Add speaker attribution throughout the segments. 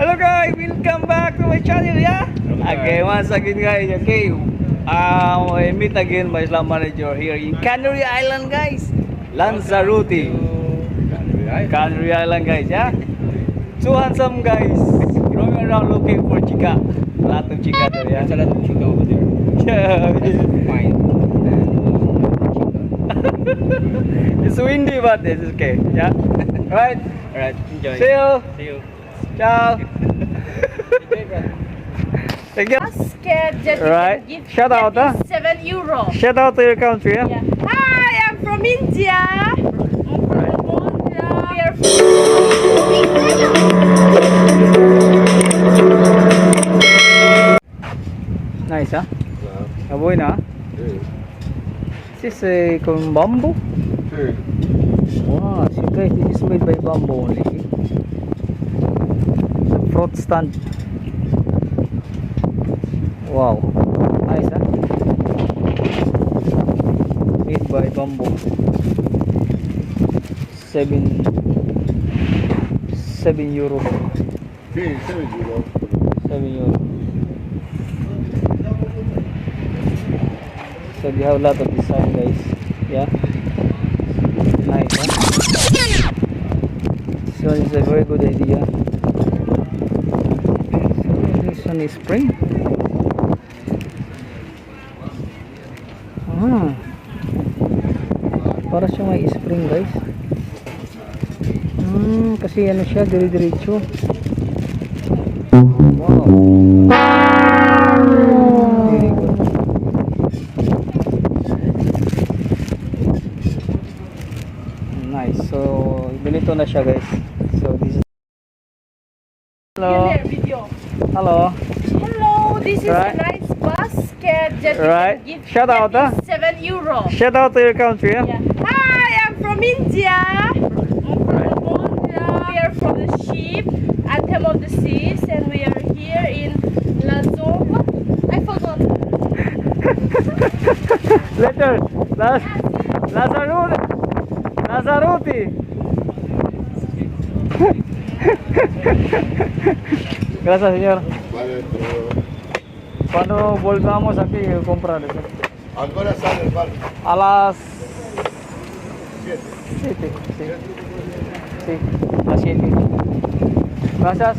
Speaker 1: Hello guys, welcome back to my channel, yeah? Okay, once again guys, okay. I meet again my Islam manager here in Canary Island guys. Lanzarote. Canary Island guys, yeah? Two handsome guys roaming around looking for chica. A lot of chica there, yeah?
Speaker 2: There's a lot of chica over there.
Speaker 1: Yeah.
Speaker 2: Fine.
Speaker 1: It's windy but it's okay, yeah? Right?
Speaker 2: Alright, enjoy.
Speaker 1: See you.
Speaker 2: See you.
Speaker 1: Ciao. Thank you.
Speaker 3: Basket that you
Speaker 1: Right.
Speaker 3: can give
Speaker 1: Shout out, huh?
Speaker 3: €7.
Speaker 1: Shout out to your country, yeah?
Speaker 3: Yeah. Hi, I'm from India. I'm from India. We are
Speaker 1: Nice, huh? Aboy na. This is a bamboo. Wow, see guys, this is made by bamboo only. See? It's a fruit stand. Wow, nice, huh? Made by bamboo. €7. €7. €7. So we have a lot of design guys. Yeah. Nice, huh? So it's a very good idea. So this one is spring. Ah. Para siya may spring guys. Kasi ano siya, dire-diretso. Wow. Very good. Nice. So, ganito na siya guys. So, this is... Hello.
Speaker 3: video.
Speaker 1: Hello.
Speaker 3: Hello, this is
Speaker 1: Right.
Speaker 3: a nice basket that you
Speaker 1: Right.
Speaker 3: can give
Speaker 1: Shout out, huh?
Speaker 3: €7.
Speaker 1: Shout out to your country, yeah?
Speaker 3: Yeah. Hi, I'm from India. I'm from India. We are from the ship, Anthem of the Seas, and we are here in Lanzarote. I forgot.
Speaker 1: Later. Lanzarote. Lanzarote. Gracias, señor.
Speaker 4: Vale, pero
Speaker 1: Cuando volvamos aquí, comprar.
Speaker 4: ahora sale el barco.
Speaker 1: A las
Speaker 4: 7.
Speaker 1: 7. Sí. Sí, a las 7. Gracias.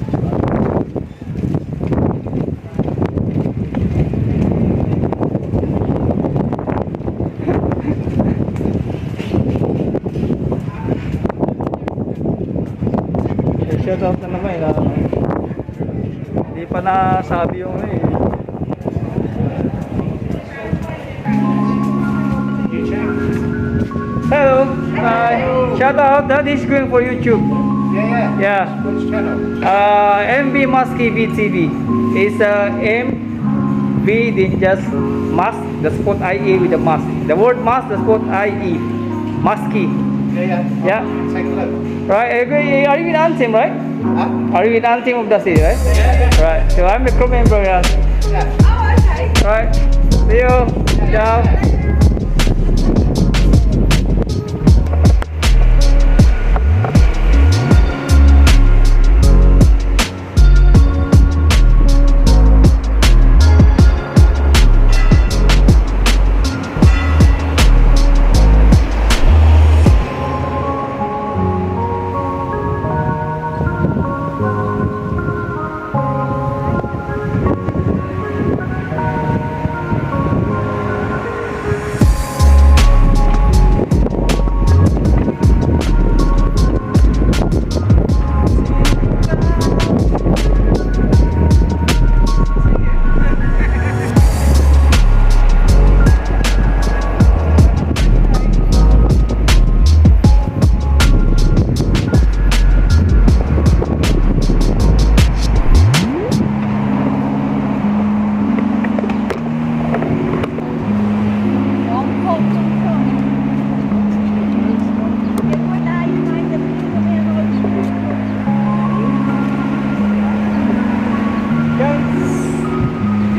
Speaker 1: Shout out na naman eh. Hindi pa nasabi yung eh. Hello. Hi. Shout out. That is going for YouTube.
Speaker 4: Yeah.
Speaker 1: Yeah.
Speaker 4: Which channel?
Speaker 1: MV Musky VTV. It's MV then just mask the spot IE with the mask. The word mask the spot IE. Musky.
Speaker 4: Yeah.
Speaker 1: Yeah.
Speaker 4: Second level.
Speaker 1: Right. Are you in Anthem, right?
Speaker 4: Huh?
Speaker 1: Are you in Anthem of the Sea, right? Right. So I'm a crew member. Yeah.
Speaker 4: Yeah.
Speaker 3: Oh, okay.
Speaker 1: Right. See you. Ciao.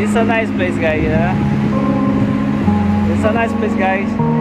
Speaker 1: It's a nice place guys, yeah. It's a nice place guys.